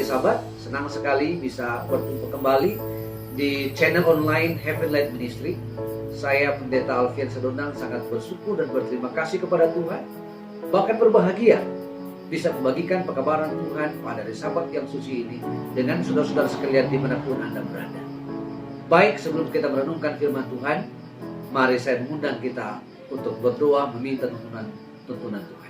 hari Sabat, senang sekali bisa bertemu kembali di channel online Heaven Light Ministry. Saya Pendeta Alfian Sedondang sangat bersyukur dan berterima kasih kepada Tuhan, bahkan berbahagia bisa membagikan pekabaran Tuhan pada hari Sabat yang suci ini dengan saudara-saudara sekalian dimanapun Anda berada. Baik, sebelum kita merenungkan firman Tuhan, mari saya mengundang kita untuk berdoa meminta tuntunan Tuhan.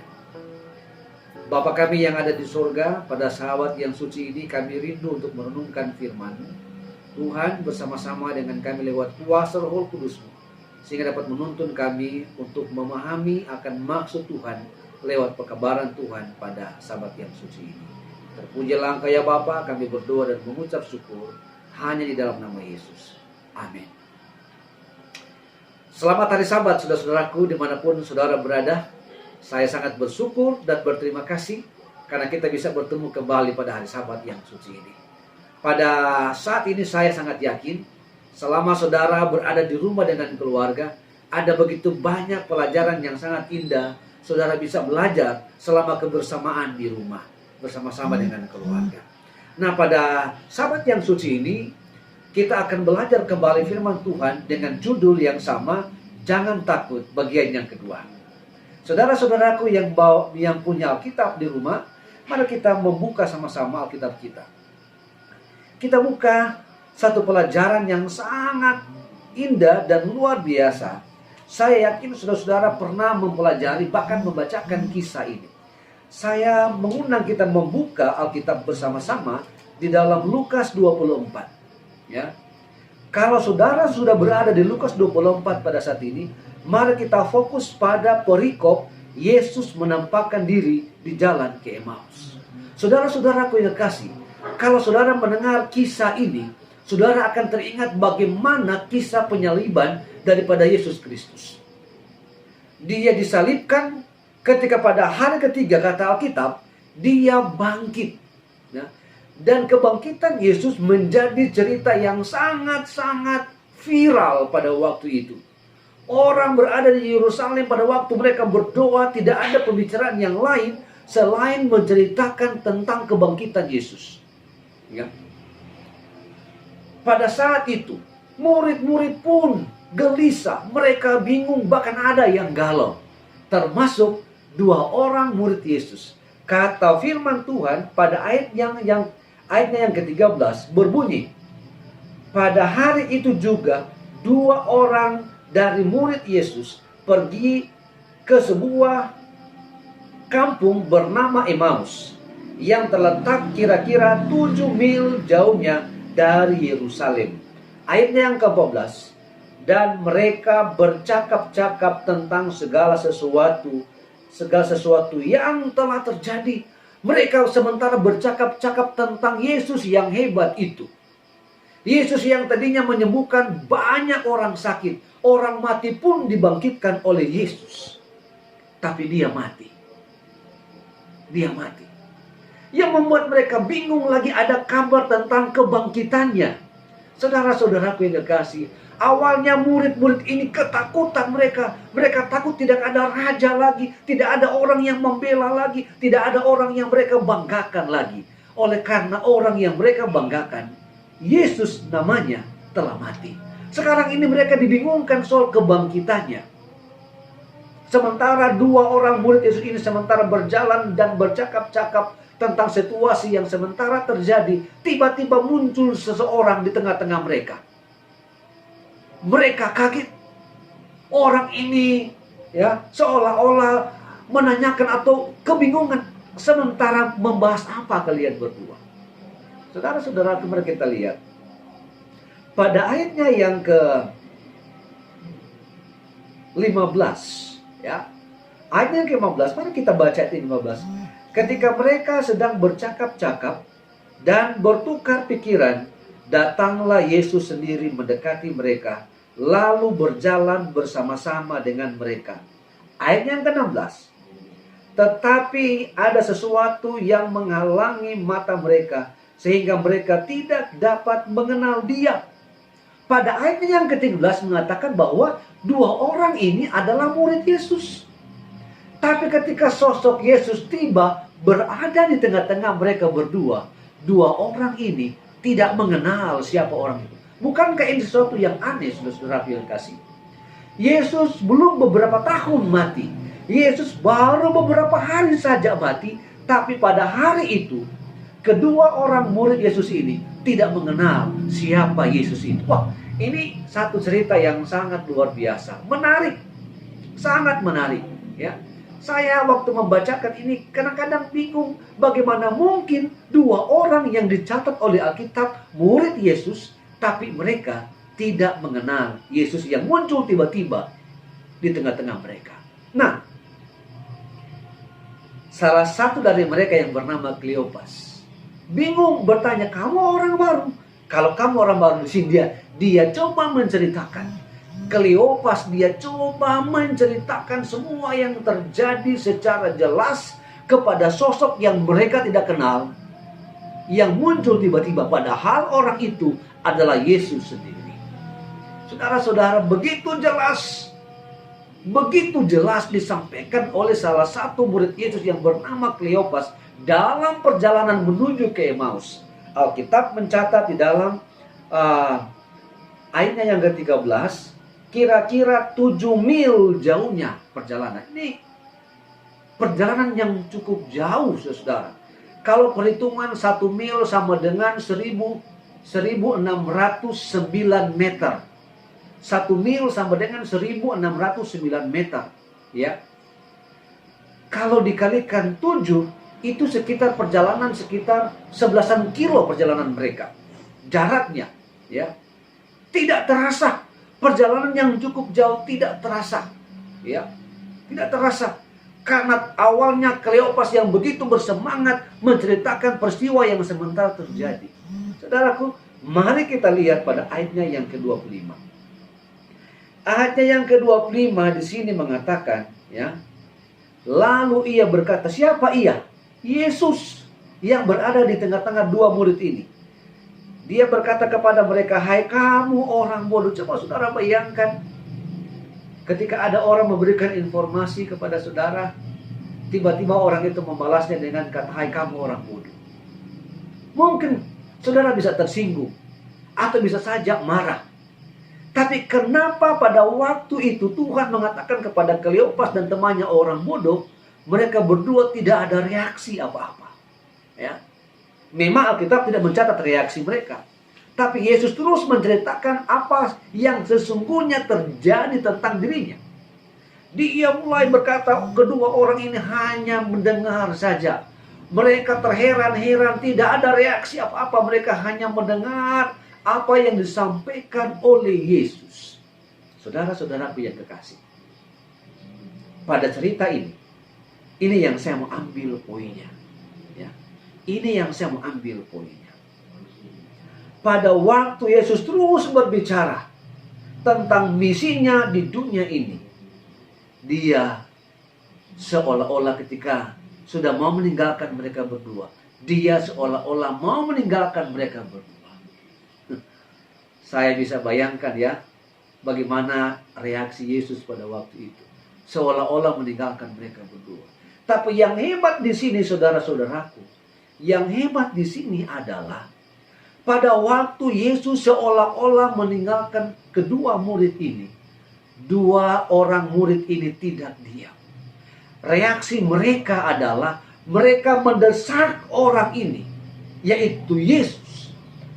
Bapa kami yang ada di surga, pada sahabat yang suci ini kami rindu untuk merenungkan firman-Mu. Tuhan bersama-sama dengan kami lewat kuasa Roh Kudus-Mu, sehingga dapat menuntun kami untuk memahami akan maksud Tuhan lewat pekabaran Tuhan pada sahabat yang suci ini. Terpujilah Engkau ya Bapa, kami berdoa dan mengucap syukur hanya di dalam nama Yesus. Amin. Selamat hari Sabat saudara-saudaraku dimanapun saudara berada. Saya sangat bersyukur dan berterima kasih karena kita bisa bertemu kembali pada hari Sabat yang suci ini. Pada saat ini saya sangat yakin selama saudara berada di rumah dengan keluarga, ada begitu banyak pelajaran yang sangat indah saudara bisa belajar selama kebersamaan di rumah bersama-sama dengan keluarga. Nah, pada Sabat yang suci ini kita akan belajar kembali firman Tuhan dengan judul yang sama, jangan takut, bagian yang kedua. Saudara-saudaraku yang punya Alkitab di rumah, mari kita membuka sama-sama Alkitab kita. Kita buka satu pelajaran yang sangat indah dan luar biasa. Saya yakin saudara-saudara pernah mempelajari bahkan membacakan kisah ini. Saya mengundang kita membuka Alkitab bersama-sama di dalam Lukas 24. Ya. Kalau saudara sudah berada di Lukas 24 pada saat ini, mari kita fokus pada perikop Yesus menampakkan diri di jalan ke Emmaus. Saudara-saudaraku yang kekasih, kalau saudara mendengar kisah ini, saudara akan teringat bagaimana kisah penyaliban daripada Yesus Kristus. Dia disalibkan, ketika pada hari ketiga kata Alkitab, dia bangkit. Ya. Dan kebangkitan Yesus menjadi cerita yang sangat-sangat viral pada waktu itu. Orang berada di Yerusalem pada waktu mereka berdoa, tidak ada pembicaraan yang lain selain menceritakan tentang kebangkitan Yesus. Ya. Pada saat itu, murid-murid pun gelisah, mereka bingung, bahkan ada yang galau. Termasuk dua orang murid Yesus. Kata firman Tuhan pada ayatnya yang ke-13 berbunyi, pada hari itu juga dua orang dari murid Yesus pergi ke sebuah kampung bernama Emmaus yang terletak kira-kira 7 mil jauhnya dari Yerusalem. Ayatnya yang ke-14, dan mereka bercakap-cakap tentang segala sesuatu yang telah terjadi. Mereka sementara bercakap-cakap tentang Yesus yang hebat itu. Yesus yang tadinya menyembuhkan banyak orang sakit. Orang mati pun dibangkitkan oleh Yesus. Tapi dia mati. Dia mati. Yang membuat mereka bingung lagi ada kabar tentang kebangkitannya. Saudara-saudaraku yang kekasih, awalnya murid-murid ini ketakutan mereka. Mereka takut tidak ada raja lagi. Tidak ada orang yang membela lagi. Tidak ada orang yang mereka banggakan lagi. Oleh karena orang yang mereka banggakan, Yesus namanya, telah mati. Sekarang ini mereka dibingungkan soal kebangkitannya. Sementara dua orang murid Yesus ini sementara berjalan dan bercakap-cakap tentang situasi yang sementara terjadi, tiba-tiba muncul seseorang di tengah-tengah mereka. Mereka kaget. Orang ini ya seolah-olah menanyakan atau kebingungan sementara membahas apa kalian berdua. Saudara-saudara, mari kita lihat pada ayatnya yang ke-15, ya. Ayatnya yang ke-15, mari kita baca ayat 15. Ketika mereka sedang bercakap-cakap dan bertukar pikiran, datanglah Yesus sendiri mendekati mereka, lalu berjalan bersama-sama dengan mereka. Ayat yang ke-16. Tetapi ada sesuatu yang menghalangi mata mereka, sehingga mereka tidak dapat mengenal Dia. Pada ayat yang ke-13 mengatakan bahwa dua orang ini adalah murid Yesus. Tapi ketika sosok Yesus tiba berada di tengah-tengah mereka berdua, dua orang ini tidak mengenal siapa orang itu. Bukankah ini sesuatu yang aneh, saudara-saudara yang kasih? Yesus belum beberapa tahun mati. Yesus baru beberapa hari saja mati. Tapi pada hari itu, kedua orang murid Yesus ini tidak mengenal siapa Yesus itu. Wah, ini satu cerita yang sangat luar biasa. Menarik. Sangat menarik. Ya. Saya waktu membacakan ini kadang-kadang bingung. Bagaimana mungkin dua orang yang dicatat oleh Alkitab murid Yesus, tapi mereka tidak mengenal Yesus yang muncul tiba-tiba di tengah-tengah mereka. Nah, salah satu dari mereka yang bernama Kleopas bingung bertanya, kamu orang baru? Kalau kamu orang baru di sini, dia coba menceritakan. Kleopas dia coba menceritakan semua yang terjadi secara jelas kepada sosok yang mereka tidak kenal, yang muncul tiba-tiba, padahal orang itu adalah Yesus sendiri. Saudara-saudara, begitu jelas disampaikan oleh salah satu murid Yesus yang bernama Kleopas dalam perjalanan menuju ke Emmaus. Alkitab mencatat di dalam ayatnya yang ke-13, kira-kira 7 mil jauhnya perjalanan. Ini perjalanan yang cukup jauh, saudara. Kalau perhitungan 1 mil sama dengan 1609 meter. 1 mil sama dengan 1609 meter. Ya. Kalau dikalikan 7, itu sekitar perjalanan sekitar 11 kilo perjalanan mereka. Jaraknya. Ya. Tidak terasa. Perjalanan yang cukup jauh tidak terasa. Ya. Tidak terasa. Karena awalnya Kleopas yang begitu bersemangat menceritakan peristiwa yang sementara terjadi. Saudaraku, mari kita lihat pada ayatnya yang ke-25. Ayatnya yang ke-25 di sini mengatakan, ya. Lalu ia berkata, siapa ia? Yesus yang berada di tengah-tengah dua murid ini. Dia berkata kepada mereka, hai kamu orang bodoh. Coba saudara bayangkan, ketika ada orang memberikan informasi kepada saudara, tiba-tiba orang itu membalasnya dengan kata, hai kamu orang bodoh. Mungkin saudara bisa tersinggung, atau bisa saja marah. Tapi kenapa pada waktu itu Tuhan mengatakan kepada Kleopas dan temannya orang bodoh, mereka berdua tidak ada reaksi apa-apa. Ya. Memang Alkitab tidak mencatat reaksi mereka. Tapi Yesus terus menceritakan apa yang sesungguhnya terjadi tentang dirinya. Dia mulai berkata, kedua orang ini hanya mendengar saja. Mereka terheran-heran, tidak ada reaksi apa-apa. Mereka hanya mendengar apa yang disampaikan oleh Yesus. Saudara-saudaraku yang kekasih, pada cerita ini yang saya mau ambil poinnya. Ya. Ini yang saya mau ambil poinnya. Pada waktu Yesus terus berbicara tentang misinya di dunia ini, dia seolah-olah ketika sudah mau meninggalkan mereka berdua, dia seolah-olah mau meninggalkan mereka berdua. Saya bisa bayangkan ya, bagaimana reaksi Yesus pada waktu itu. Seolah-olah meninggalkan mereka berdua. Tapi yang hebat di sini, saudara-saudaraku, yang hebat di sini adalah pada waktu Yesus seolah-olah meninggalkan kedua murid ini, dua orang murid ini tidak diam. Reaksi mereka adalah mereka mendesak orang ini, yaitu Yesus.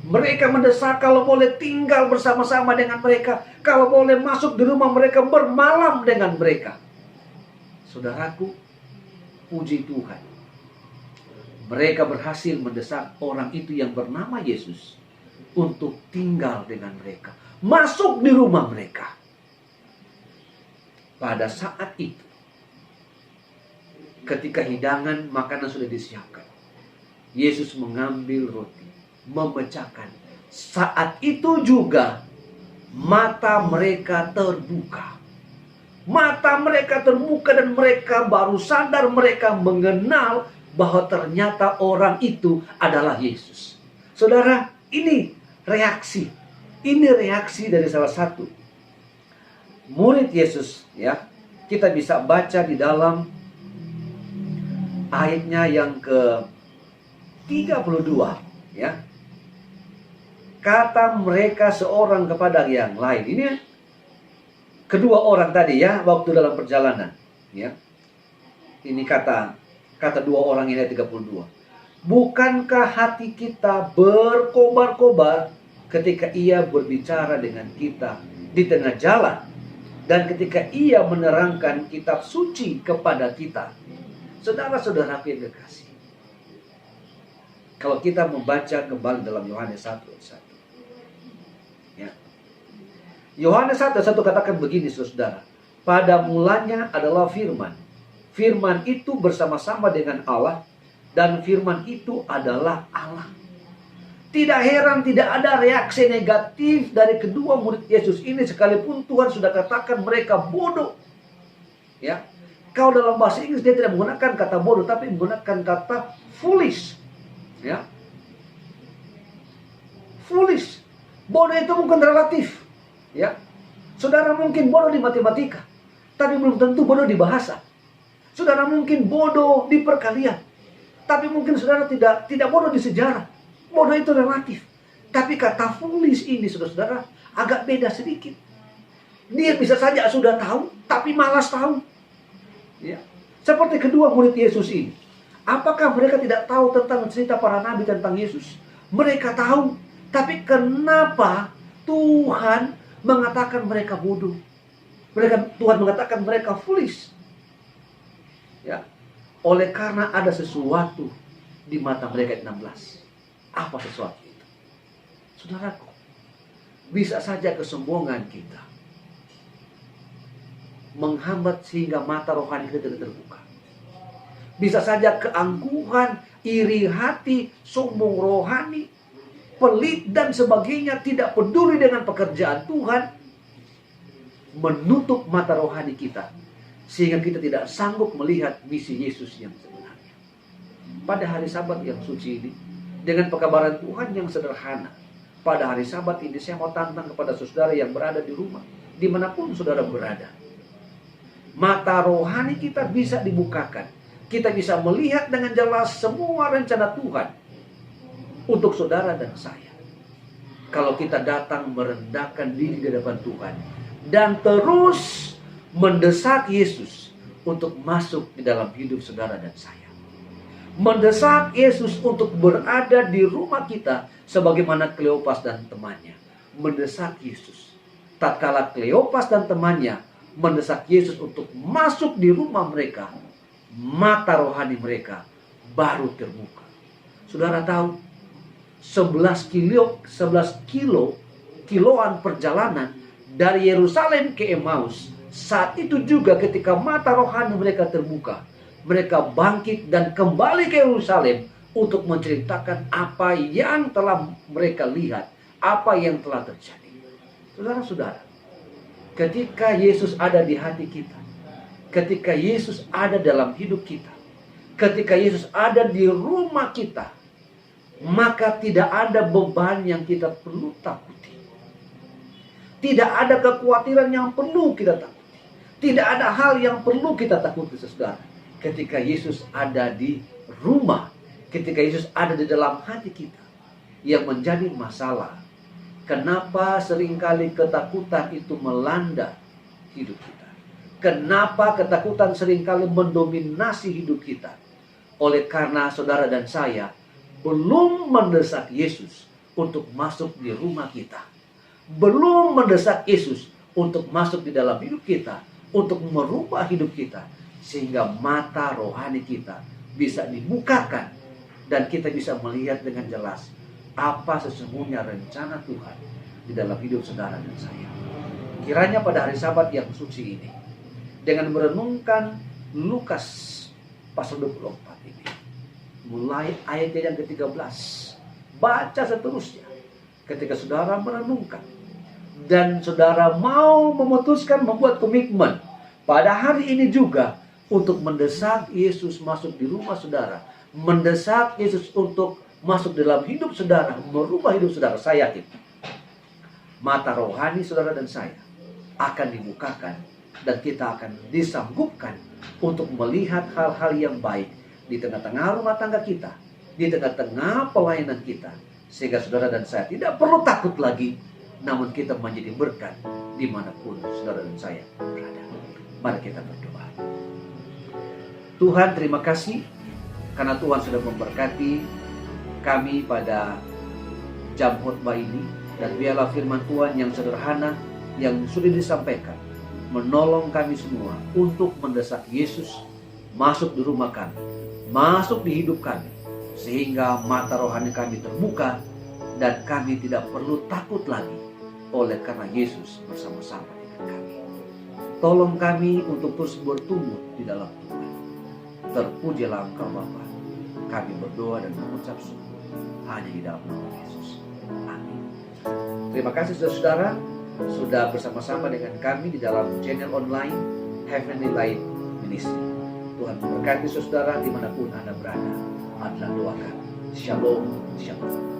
Mereka mendesak kalau boleh tinggal bersama-sama dengan mereka, kalau boleh masuk di rumah mereka, bermalam dengan mereka. Saudaraku, puji Tuhan. Mereka berhasil mendesak orang itu yang bernama Yesus untuk tinggal dengan mereka, masuk di rumah mereka. Pada saat itu, ketika hidangan makanan sudah disiapkan, Yesus mengambil roti, memecahkan. Saat itu juga mata mereka terbuka. Mata mereka terbuka dan mereka baru sadar, mereka mengenal bahwa ternyata orang itu adalah Yesus. Saudara, ini reaksi. Ini reaksi dari salah satu murid Yesus, ya. Kita bisa baca di dalam ayatnya yang ke-32. Ya. Kata mereka seorang kepada yang lain. Ini kedua orang tadi ya, waktu dalam perjalanan. Ya. Ini kata dua orang ini ayat 32. Bukankah hati kita berkobar-kobar ketika ia berbicara dengan kita di tengah jalan, dan ketika ia menerangkan kitab suci kepada kita? Saudara-saudara yang kekasih, kalau kita membaca kembali dalam Yohanes 1 ayat 1. Ya. Yohanes 1 katakan begini, saudara. Pada mulanya adalah firman. Firman itu bersama-sama dengan Allah, dan firman itu adalah Allah. Tidak heran tidak ada reaksi negatif dari kedua murid Yesus ini, sekalipun Tuhan sudah katakan mereka bodoh. Ya. Kalau dalam bahasa Inggris dia tidak menggunakan kata bodoh, tapi menggunakan kata foolish. Ya. Foolish. Bodoh itu bukan relatif. Ya. Saudara mungkin bodoh di matematika, tapi belum tentu bodoh di bahasa. Saudara mungkin bodoh di perkalian, tapi mungkin saudara tidak bodoh di sejarah. Bodoh itu relatif. Tapi kata foolish ini, saudara-saudara, agak beda sedikit. Dia bisa saja sudah tahu, tapi malas tahu. Ya. Seperti kedua murid Yesus ini. Apakah mereka tidak tahu tentang cerita para nabi tentang Yesus? Mereka tahu. Tapi kenapa Tuhan mengatakan mereka bodoh? Tuhan mengatakan mereka foolish. Ya. Oleh karena ada sesuatu di mata mereka. 16. Apa sesuatu itu? Saudaraku, bisa saja kesombongan kita menghambat sehingga mata rohani kita tidak terbuka. Bisa saja keangkuhan, iri hati, sombong rohani, pelit dan sebagainya, tidak peduli dengan pekerjaan Tuhan, menutup mata rohani kita sehingga kita tidak sanggup melihat misi Yesus yang sebenarnya. Pada hari Sabat yang suci ini, dengan pekabaran Tuhan yang sederhana, pada hari Sabat ini saya mau tantang kepada saudara yang berada di rumah, dimanapun saudara berada. Mata rohani kita bisa dibukakan. Kita bisa melihat dengan jelas semua rencana Tuhan untuk saudara dan saya. Kalau kita datang merendahkan diri di hadapan Tuhan dan terus mendesak Yesus untuk masuk di dalam hidup saudara dan saya. Mendesak Yesus untuk berada di rumah kita sebagaimana Kleopas dan temannya. Mendesak Yesus. Tatkala Kleopas dan temannya mendesak Yesus untuk masuk di rumah mereka, mata rohani mereka baru terbuka. Saudara tahu, 11 kiloan perjalanan dari Yerusalem ke Emmaus. Saat itu juga ketika mata rohani mereka terbuka, mereka bangkit dan kembali ke Yerusalem untuk menceritakan apa yang telah mereka lihat, apa yang telah terjadi. Saudara-saudara, ketika Yesus ada di hati kita, ketika Yesus ada dalam hidup kita, ketika Yesus ada di rumah kita, maka tidak ada beban yang kita perlu takuti. Tidak ada kekhawatiran yang perlu kita takuti. Tidak ada hal yang perlu kita takuti, saudara. Ketika Yesus ada di rumah, ketika Yesus ada di dalam hati kita, yang menjadi masalah, kenapa seringkali ketakutan itu melanda hidup kita? Kenapa ketakutan seringkali mendominasi hidup kita? Oleh karena saudara dan saya belum mendesak Yesus untuk masuk di rumah kita. Belum mendesak Yesus untuk masuk di dalam hidup kita, untuk merubah hidup kita, sehingga mata rohani kita bisa dibukakan dan kita bisa melihat dengan jelas apa sesungguhnya rencana Tuhan di dalam hidup saudara dan saya. Kiranya pada hari Sabat yang suci ini, dengan merenungkan Lukas pasal 24 ini, mulai ayat yang ke-13, baca seterusnya. Ketika saudara merenungkan dan saudara mau memutuskan membuat komitmen pada hari ini juga untuk mendesak Yesus masuk di rumah saudara, mendesak Yesus untuk masuk dalam hidup saudara, merubah hidup saudara, saya yakin mata rohani saudara dan saya akan dibukakan dan kita akan disanggupkan untuk melihat hal-hal yang baik di tengah-tengah rumah tangga kita, di tengah-tengah pelayanan kita, sehingga saudara dan saya tidak perlu takut lagi, namun kita menjadi berkat dimanapun saudara dan saya berada. Mari kita berdoa. Tuhan, terima kasih karena Tuhan sudah memberkati kami pada jam khotbah ini, dan biarlah firman Tuhan yang sederhana yang sudah disampaikan menolong kami semua untuk mendesak Yesus masuk di rumah kami, masuk di hidup kami, sehingga mata rohani kami terbuka dan kami tidak perlu takut lagi oleh karena Yesus bersama-sama dengan kami. Tolong kami untuk terus bertumbuh di dalam Tuhan. Terpujilah Engkau Bapa. Kami berdoa dan mengucap syukur hanya di dalam nama Yesus. Amin. Terima kasih saudara-saudara sudah bersama-sama dengan kami di dalam channel online Heavenly Light Ministry. Tuhan memberkati saudara dimanapun Anda berada. Adalah doa kami. Shalom, shalom.